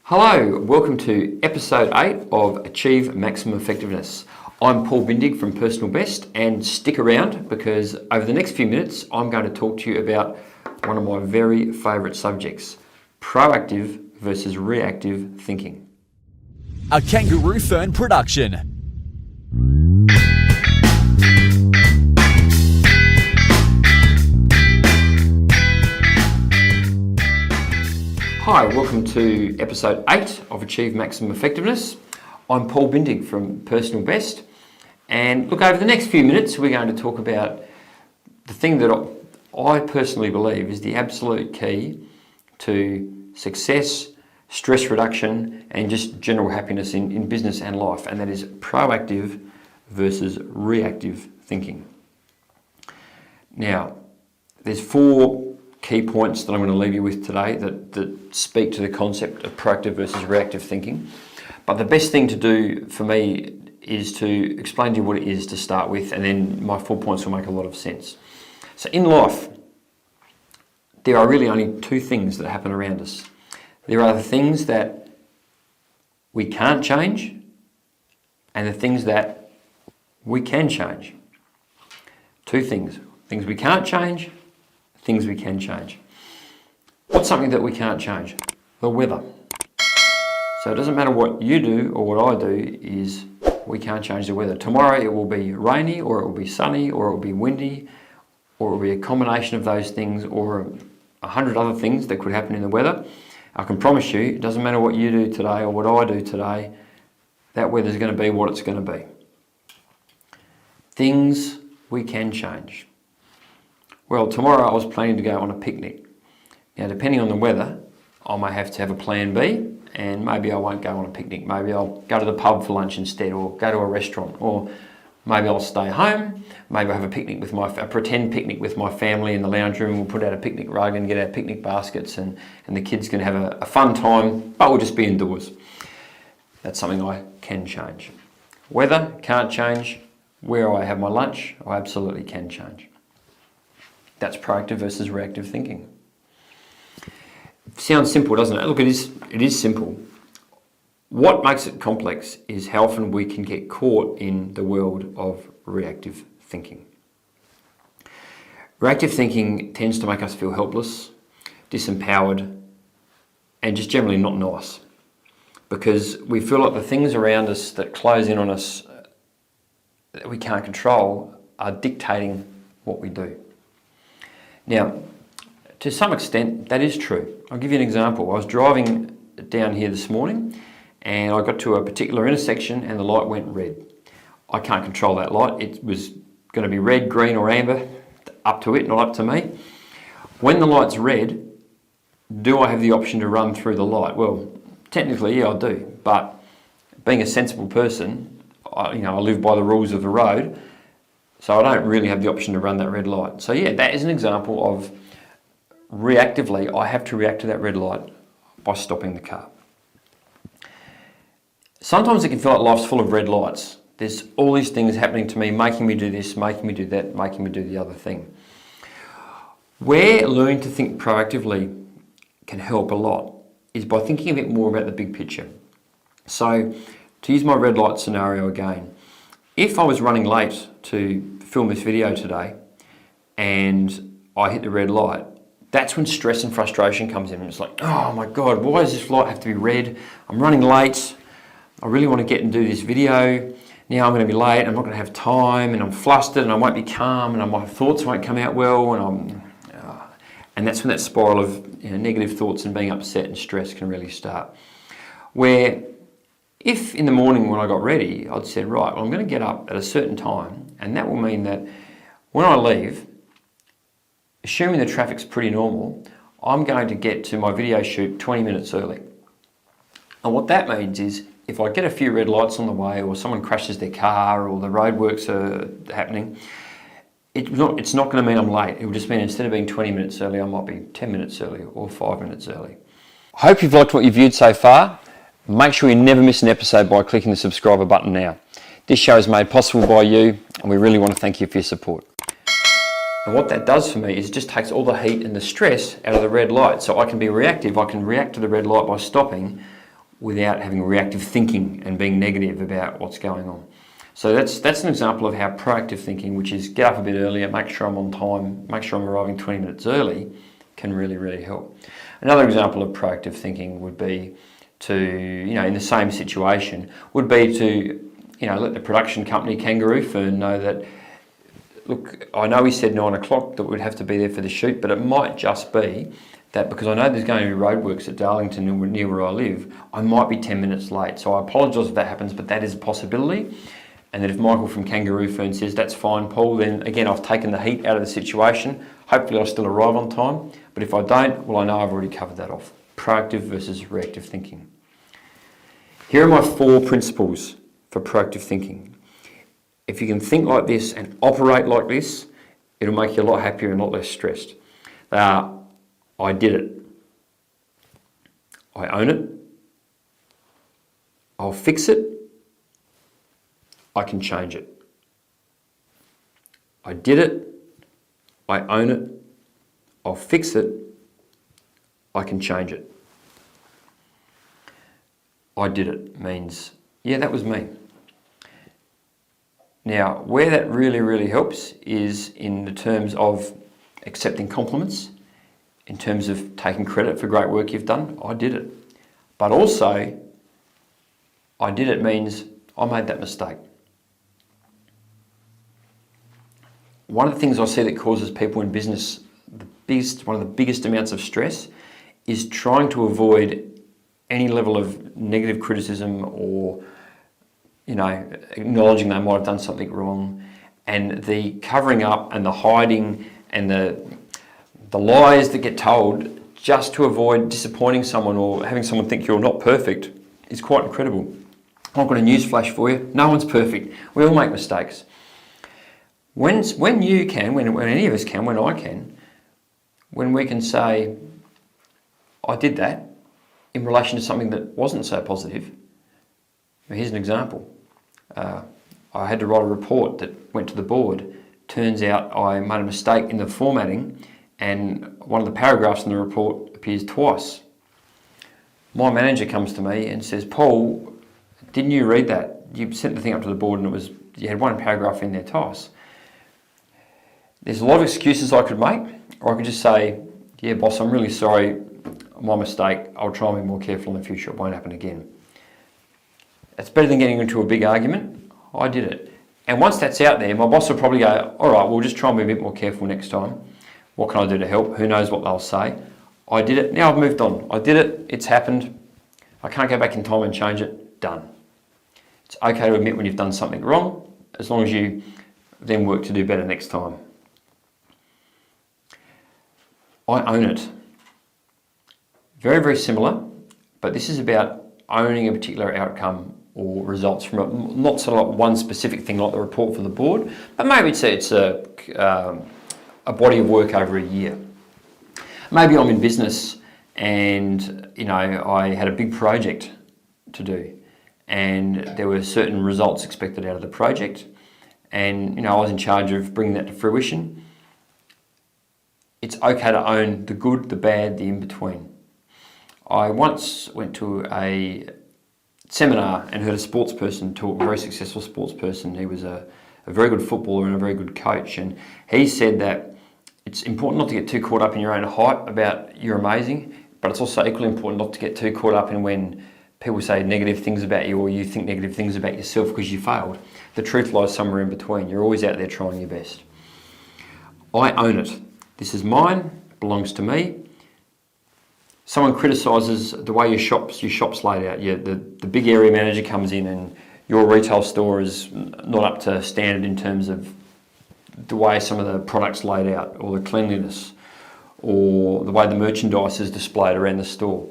Hello, welcome to episode 8 of Achieve Maximum Effectiveness. I'm Paul Bindig from Personal Best, and stick around because over the next few minutes I'm going to talk to you about one of my very favourite subjects, proactive versus reactive thinking. A Kangaroo Fern production. Hi, welcome to episode 8 of Achieve Maximum Effectiveness. I'm Paul Bindig from Personal Best, and look, over the next few minutes we're going to talk about the thing that I personally believe is the absolute key to success, stress reduction, and just general happiness in business and life, and that is proactive versus reactive thinking. Now, there's 4 key points that I'm going to leave you with today that speak to the concept of proactive versus reactive thinking. But the best thing to do for me is to explain to you what it is to start with, and then my 4 points will make a lot of sense. So in life, there are really only 2 things that happen around us. There are the things that we can't change and the things that we can change. 2 things. Things we can't change, things we can change. What's something that we can't change? The weather. So it doesn't matter what you do or what I do, is we can't change the weather. Tomorrow it will be rainy, or it will be sunny, or it will be windy, or it will be a combination of those things, or 100 other things that could happen in the weather. I can promise you, it doesn't matter what you do today or what I do today, that weather's going to be what it's going to be. Things we can change. Well, tomorrow I was planning to go on a picnic. Now, depending on the weather, I may have to have a plan B, and maybe I won't go on a picnic. Maybe I'll go to the pub for lunch instead, or go to a restaurant, or maybe I'll stay home. Maybe I'll have a pretend picnic with my family in the lounge room. We'll put out a picnic rug and get our picnic baskets, and the kids can have a fun time, but we'll just be indoors. That's something I can change. Weather, can't change. Where I have my lunch, I absolutely can change. That's proactive versus reactive thinking. Sounds simple, doesn't it? Look, it is simple. What makes it complex is how often we can get caught in the world of reactive thinking. Reactive thinking tends to make us feel helpless, disempowered, and just generally not nice, because we feel like the things around us that close in on us that we can't control are dictating what we do. Now, to some extent, that is true. I'll give you an example. I was driving down here this morning, and I got to a particular intersection and the light went red. I can't control that light. It was going to be red, green or amber, up to it, not up to me. When the light's red, do I have the option to run through the light? Well, technically, yeah, I do. But being a sensible person, I live by the rules of the road, so I don't really have the option to run that red light. So yeah, that is an example of reactively, I have to react to that red light by stopping the car. Sometimes it can feel like life's full of red lights. There's all these things happening to me, making me do this, making me do that, making me do the other thing. Where learning to think proactively can help a lot is by thinking a bit more about the big picture. So, to use my red light scenario again, if I was running late to film this video today and I hit the red light, that's when stress and frustration comes in. It's like, oh my God, why does this light have to be red? I'm running late. I really want to get and do this video. Now I'm going to be late. I'm not going to have time, and I'm flustered, and I won't be calm, and my thoughts won't come out well, and that's when that spiral of negative thoughts and being upset and stress can really start. Where if in the morning when I got ready, I'd said, right, well, I'm going to get up at a certain time, and that will mean that when I leave, assuming the traffic's pretty normal, I'm going to get to my video shoot 20 minutes early. And what that means is if I get a few red lights on the way, or someone crashes their car, or the roadworks are happening, it's not going to mean I'm late. It will just mean instead of being 20 minutes early, I might be 10 minutes early or 5 minutes early. I hope you've liked what you've viewed so far. Make sure you never miss an episode by clicking the subscriber button now. This show is made possible by you, and we really want to thank you for your support. And what that does for me is it just takes all the heat and the stress out of the red light. So I can be reactive. I can react to the red light by stopping, without having reactive thinking and being negative about what's going on. So that's an example of how proactive thinking, which is get up a bit earlier, make sure I'm on time, make sure I'm arriving 20 minutes early, can really, really help. Another example of proactive thinking would be to, in the same situation, would be to, let the production company Kangaroo Fern know that, look, I know we said 9 o'clock that we'd have to be there for the shoot, but it might just be that because I know there's going to be roadworks at Darlington near where I live, I might be 10 minutes late. So I apologise if that happens, but that is a possibility. And that if Michael from Kangaroo Fern says, that's fine, Paul, then again, I've taken the heat out of the situation. Hopefully I'll still arrive on time. But if I don't, well, I know I've already covered that off. Proactive versus reactive thinking. Here are my 4 principles for proactive thinking. If you can think like this and operate like this, it'll make you a lot happier and a lot less stressed. They are, I did it. I own it. I'll fix it. I can change it. I did it. I own it. I'll fix it. I can change it. I did it means, yeah, that was me. Now, where that really, really helps is in the terms of accepting compliments, in terms of taking credit for great work you've done. I did it. But also, I did it means I made that mistake. One of the things I see that causes people in business one of the biggest amounts of stress is trying to avoid any level of negative criticism or, acknowledging they might have done something wrong, and the covering up and the hiding and the lies that get told just to avoid disappointing someone or having someone think you're not perfect is quite incredible. I've got a news flash for you. No one's perfect. We all make mistakes. When you can, when any of us can, when I can, when we can say, I did that in relation to something that wasn't so positive. Here's an example. I had to write a report that went to the board. Turns out I made a mistake in the formatting and one of the paragraphs in the report appears twice. My manager comes to me and says, Paul, didn't you read that? You sent the thing up to the board and you had one paragraph in there twice. There's a lot of excuses I could make, or I could just say, yeah, boss, I'm really sorry, my mistake. I'll try and be more careful in the future. It won't happen again. It's better than getting into a big argument. I did it. And once that's out there, my boss will probably go, all right, we'll just try and be a bit more careful next time. What can I do to help? Who knows what they'll say? I did it. Now I've moved on. I did it. It's happened. I can't go back in time and change it. Done. It's okay to admit when you've done something wrong, as long as you then work to do better next time. I own it. Very, very similar, but this is about owning a particular outcome or results from not sort of like one specific thing like the report for the board, but maybe it's a body of work over a year. Maybe I'm in business and I had a big project to do and there were certain results expected out of the project and I was in charge of bringing that to fruition. It's okay to own the good, the bad, the in-between. I once went to a seminar and heard a sports person talk, a very successful sports person. He was a very good footballer and a very good coach. And he said that it's important not to get too caught up in your own hype about you're amazing, but it's also equally important not to get too caught up in when people say negative things about you or you think negative things about yourself because you failed. The truth lies somewhere in between. You're always out there trying your best. I own it. This is mine, it belongs to me. Someone criticises the way your shop's laid out. The big area manager comes in and your retail store is not up to standard in terms of the way some of the products laid out or the cleanliness or the way the merchandise is displayed around the store.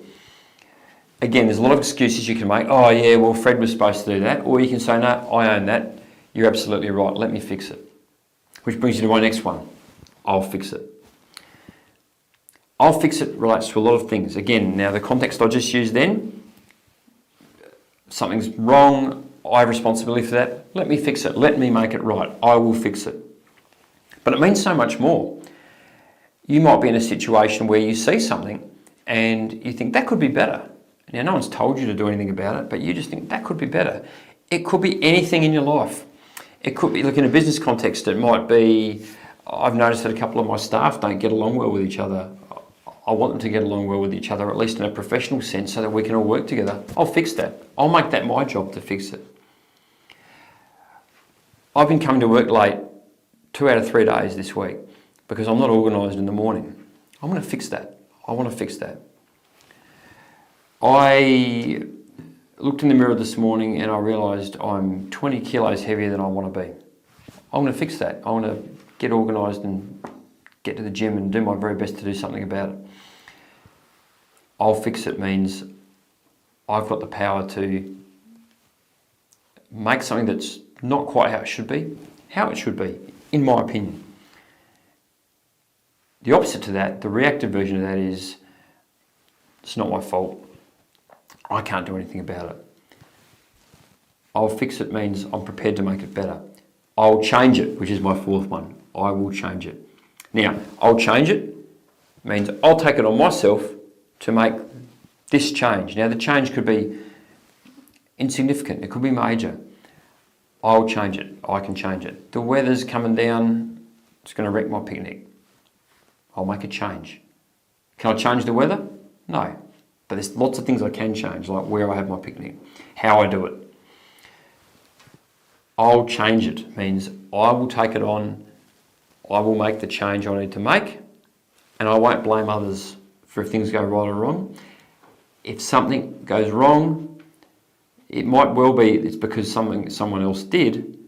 Again, there's a lot of excuses you can make. Oh yeah, well Fred was supposed to do that. Or you can say, no, I own that. You're absolutely right, let me fix it. Which brings you to my next one. I'll fix it. I'll fix it relates to a lot of things. Again, now the context I just used then, something's wrong, I have responsibility for that. Let me fix it. Let me make it right. I will fix it. But it means so much more. You might be in a situation where you see something and you think that could be better. Now, no one's told you to do anything about it, but you just think that could be better. It could be anything in your life. It could be, look, in a business context, it might be, I've noticed that a couple of my staff don't get along well with each other. I want them to get along well with each other, at least in a professional sense, so that we can all work together. I'll fix that. I'll make that my job to fix it. I've been coming to work late 2 out of 3 days this week because I'm not organised in the morning. I'm going to fix that. I want to fix that. I looked in the mirror this morning and I realised I'm 20 kilos heavier than I want to be. I'm going to fix that. I want to get organised and get to the gym and do my very best to do something about it. I'll fix it means I've got the power to make something that's not quite how it should be, in my opinion. The opposite to that, the reactive version of that is, it's not my fault. I can't do anything about it. I'll fix it means I'm prepared to make it better. I'll change it, which is my fourth one. I will change it. Now, I'll change it means I'll take it on myself to make this change. Now, the change could be insignificant. It could be major. I'll change it. I can change it. The weather's coming down. It's going to wreck my picnic. I'll make a change. Can I change the weather? No. But there's lots of things I can change, like where I have my picnic, how I do it. I'll change it means I will take it on, I will make the change I need to make, and I won't blame others for if things go right or wrong. If something goes wrong, it might well be it's because someone else did,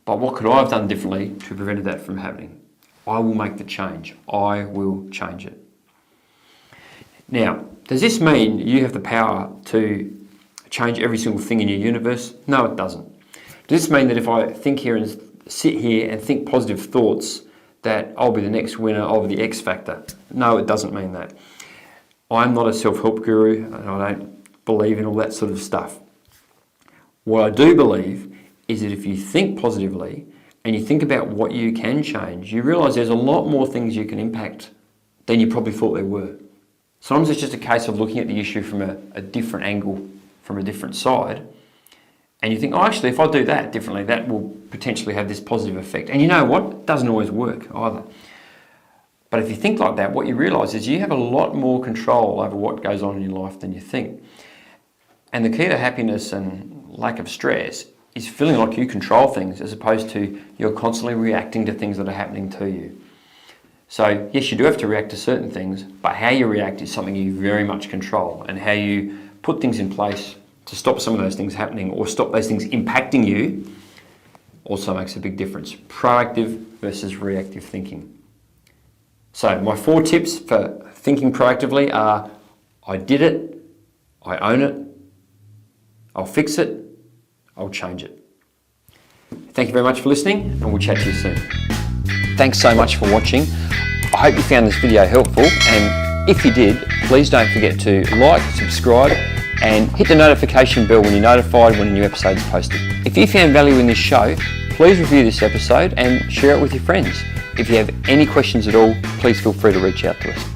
but what could I have done differently to prevent that from happening? I will make the change. I will change it. Now, does this mean you have the power to change every single thing in your universe? No, it doesn't. Does this mean that if I sit here and think positive thoughts that I'll be the next winner of the X Factor? No, it doesn't mean that. I'm not a self-help guru and I don't believe in all that sort of stuff. What I do believe is that if you think positively and you think about what you can change, you realise there's a lot more things you can impact than you probably thought there were. Sometimes it's just a case of looking at the issue from a different angle, from a different side, and you think, oh, actually, if I do that differently, that will potentially have this positive effect. And you know what? It doesn't always work either. But if you think like that, what you realise is you have a lot more control over what goes on in your life than you think. And the key to happiness and lack of stress is feeling like you control things as opposed to you're constantly reacting to things that are happening to you. So yes, you do have to react to certain things, but how you react is something you very much control, and how you put things in place to stop some of those things happening or stop those things impacting you also makes a big difference. Proactive versus reactive thinking. So my 4 tips for thinking proactively are: I did it, I own it, I'll fix it, I'll change it. Thank you very much for listening, and we'll chat to you soon. Thanks so much for watching. I hope you found this video helpful, and if you did, please don't forget to like, subscribe, and hit the notification bell when you're notified when a new episode is posted. If you found value in this show, please review this episode and share it with your friends. If you have any questions at all, please feel free to reach out to us.